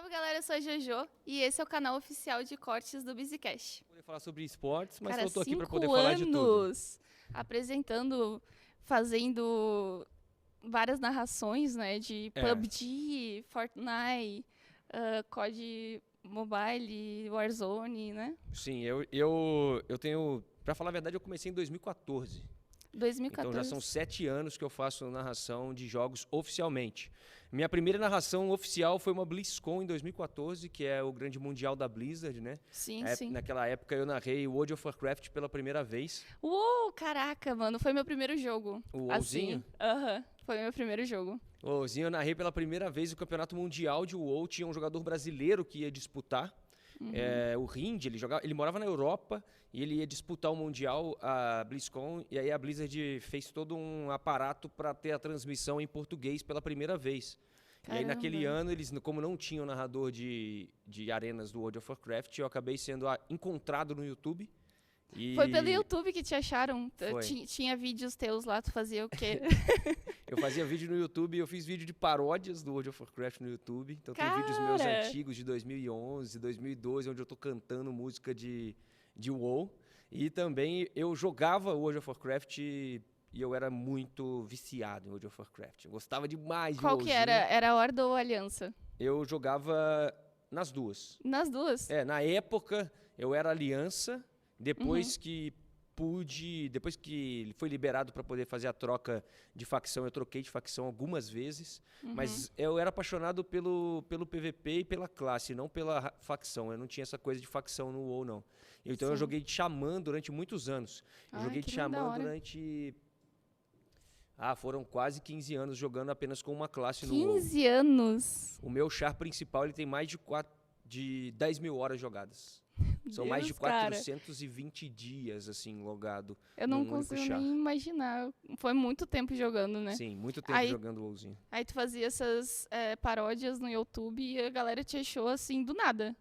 Salve galera, eu sou a Jojo e esse é o canal oficial de cortes do BusyCast. Poder falar sobre esportes, mas Cara, eu tô aqui para 5 poder falar de tudo. anos apresentando, fazendo várias narrações, né, de É, PUBG, Fortnite, COD Mobile, Warzone, né? sim, eu tenho. Pra falar a verdade, eu comecei em 2014. Então já são 2014. 7 anos que eu faço narração de jogos oficialmente. Minha primeira narração oficial foi uma BlizzCon em 2014, que é o grande mundial da Blizzard, né? Sim, sim. Naquela época eu narrei o World of Warcraft pela primeira vez. Uou, caraca, mano, foi meu primeiro jogo. O Assim, WoWzinho. foi meu primeiro jogo. O WoWzinho eu narrei pela primeira vez o campeonato mundial de WoW. Tinha um jogador brasileiro que ia disputar. O Rind, ele morava na Europa e ele ia disputar o Mundial, a BlizzCon, e aí a Blizzard fez todo um aparato para ter a transmissão em português pela primeira vez. E aí naquele Caramba. ano, eles, como não tinham narrador de arenas do World of Warcraft, eu acabei sendo encontrado no YouTube. Foi pelo E YouTube que te acharam? foi. Tinha vídeos teus lá, tu fazia o quê? Eu fazia vídeo no YouTube, eu fiz vídeo de paródias do World of Warcraft no YouTube. Então tem vídeos meus Cara! antigos de 2011, 2012, onde eu tô cantando música de WoW. E também eu jogava World of Warcraft e eu era muito viciado em World of Warcraft. Eu gostava demais de Qual que WoWzinho. era? Era Horda ou Aliança? Eu jogava nas duas. Nas duas. Na época eu era Aliança, depois que depois que ele foi liberado para poder fazer a troca de facção, eu troquei de facção algumas vezes, mas eu era apaixonado pelo PVP e pela classe, não pela facção. Eu não tinha essa coisa de facção no WoW, não. Então eu Sim. joguei de Xamã durante muitos anos. Eu Ai, joguei de que da Xamã hora. durante... foram quase 15 anos jogando apenas com uma classe no WoW. 15 anos. O meu char principal ele tem mais de 10 mil horas jogadas. São mais de Deus, cara. 420 dias, assim, logado Eu não num único consigo char. nem imaginar. Foi muito tempo jogando, né? Sim, muito tempo Aí- jogando WoWzinho. Aí tu fazia essas paródias no YouTube e a galera te achou assim do nada.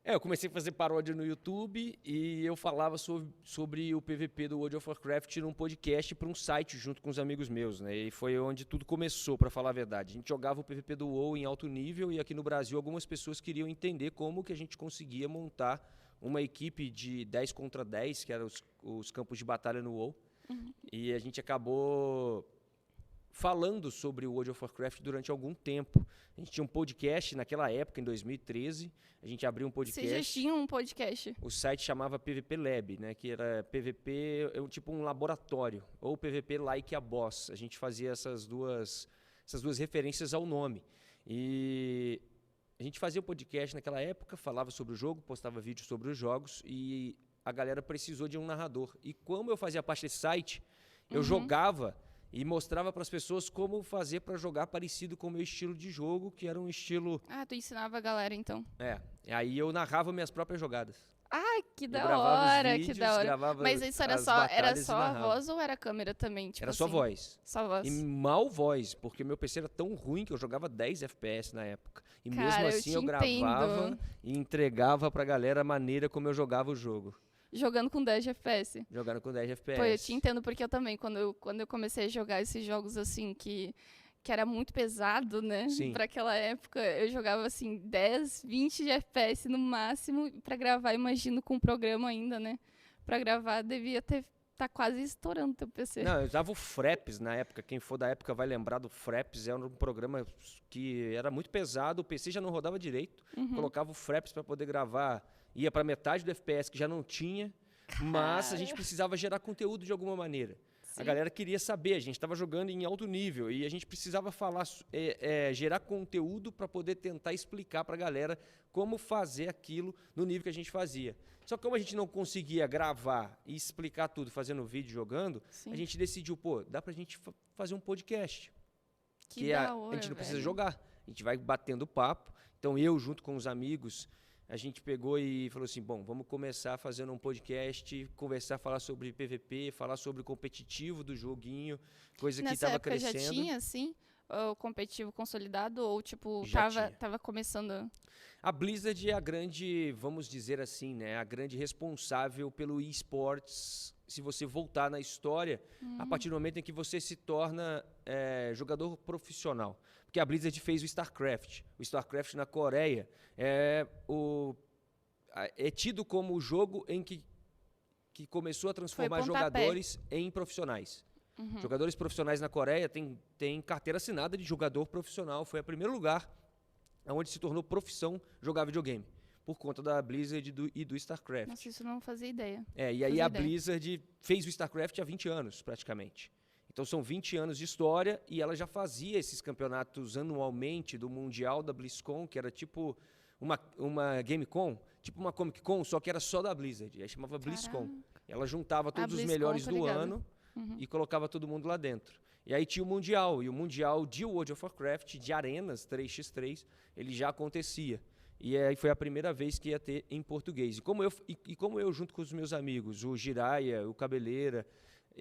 Eu comecei a fazer paródia no YouTube e eu falava sobre o PVP do World of Warcraft num podcast para um site junto com os amigos meus, né? E foi onde tudo começou, para falar a verdade. A gente jogava o PVP do WoW em alto nível e aqui no Brasil algumas pessoas queriam entender como que a gente conseguia montar uma equipe de 10 contra 10, que eram os campos de batalha no WoW. E a gente acabou falando sobre o World of Warcraft durante algum tempo. A gente tinha um podcast naquela época, em 2013. A gente abriu um podcast. Vocês já tinham um podcast? O site chamava PVP Lab, né? Que era PVP, tipo um laboratório. Ou PVP Like a Boss. A gente fazia essas duas referências ao nome. E a gente fazia o podcast naquela época, falava sobre o jogo, postava vídeos sobre os jogos e a galera precisou de um narrador. E como eu fazia parte desse site, eu jogava e mostrava para as pessoas como fazer para jogar parecido com o meu estilo de jogo, que era um estilo... Ah, tu ensinava a galera então. Aí eu narrava minhas próprias jogadas. Ah, que Eu da gravava os hora, vídeos, que da hora. gravava Mas isso era as só batalhas e a narrava. voz ou era a câmera também? Tipo Era só assim? voz. Só voz. E mal voz, porque meu PC era tão ruim que eu jogava 10 FPS na época. E Cara, mesmo eu assim te eu gravava entendo. e entregava pra galera a maneira como eu jogava o jogo. Jogando com 10 de FPS. Jogando com 10 FPS. Pô, eu te entendo porque eu também, quando eu comecei a jogar esses jogos assim, que era muito pesado, né? Sim. Pra aquela época, eu jogava assim 10, 20 de FPS no máximo. Pra gravar, imagino, com o programa ainda, né? Pra gravar, devia tá quase estourando teu PC. Não, eu usava o Fraps na época. Quem for da época vai lembrar do Fraps. Era um programa que era muito pesado, o PC já não rodava direito. Colocava o Fraps para poder gravar. Ia para metade do FPS que já não tinha, mas a gente precisava gerar conteúdo de alguma maneira. Sim. A galera queria saber, a gente estava jogando em alto nível e a gente precisava falar, gerar conteúdo para poder tentar explicar para a galera como fazer aquilo no nível que a gente fazia. Só que como a gente não conseguia gravar e explicar tudo fazendo vídeo jogando, Sim. a gente decidiu, dá pra gente fazer um podcast. Que da hora, a gente não precisa velho. jogar, a gente vai batendo papo. Então eu, junto com os amigos, a gente pegou e falou assim, bom, vamos começar fazendo um podcast, conversar, falar sobre PVP, falar sobre o competitivo do joguinho, coisa que Nessa estava época crescendo. já tinha, assim, o competitivo consolidado? Ou, tipo, Já tinha. tava começando... A Blizzard é a grande, vamos dizer assim, né, a grande responsável pelo esportes. Se você voltar na história, a partir do momento em que você se torna jogador profissional. Porque a Blizzard fez o StarCraft. O StarCraft na Coreia é tido como o jogo em que começou a transformar jogadores em profissionais. Jogadores profissionais na Coreia têm carteira assinada de jogador profissional. Foi o primeiro lugar onde se tornou profissão jogar videogame. Por conta da Blizzard e do StarCraft. Nossa, isso eu não fazia ideia. E aí a Blizzard fez o StarCraft há 20 anos, praticamente. Então são 20 anos de história e ela já fazia esses campeonatos anualmente do Mundial da BlizzCon, que era tipo uma GameCon, tipo uma Comic Con, só que era só da Blizzard. Aí chamava BlizzCon. Ela juntava todos os melhores do ano e colocava todo mundo lá dentro. E aí tinha o Mundial. E o Mundial de World of Warcraft, de arenas 3x3, ele já acontecia. E aí foi a primeira vez que ia ter em português. E como eu junto com os meus amigos, o Jiraya, o Cabeleira,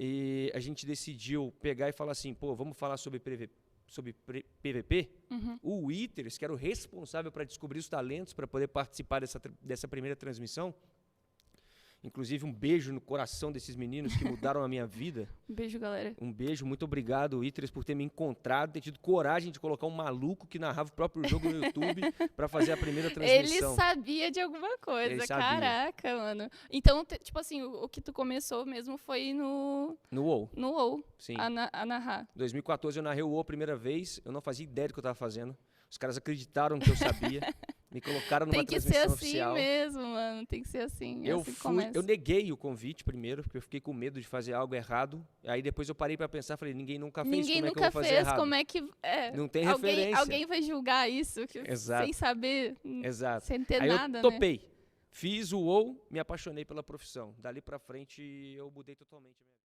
e a gente decidiu pegar e falar assim, vamos falar sobre PVP? O Withers, que era o responsável para descobrir os talentos para poder participar dessa primeira transmissão. Inclusive, um beijo no coração desses meninos que mudaram a minha vida. Um beijo, galera. Um beijo, muito obrigado, Withers, por ter me encontrado, ter tido coragem de colocar um maluco que narrava o próprio jogo no YouTube para fazer a primeira transmissão. Ele sabia de alguma coisa, Ele sabia. Caraca, mano. Então, tipo assim, o que tu começou mesmo foi no WoW. No WoW, Sim. a narrar. Em 2014 eu narrei o WoW a primeira vez, eu não fazia ideia do que eu estava fazendo. Os caras acreditaram que eu sabia, me colocaram numa transmissão oficial. Tem que ser assim mesmo, mano, tem que ser assim. Eu neguei o convite primeiro, porque eu fiquei com medo de fazer algo errado. Aí depois eu parei pra pensar, falei, ninguém nunca fez, como é que eu vou fazer errado? Como é que... Não tem referência. Alguém vai julgar isso sem saber, sem ter nada, né? Aí eu topei. Fiz o WoW, me apaixonei pela profissão. Dali pra frente eu mudei totalmente a minha vida.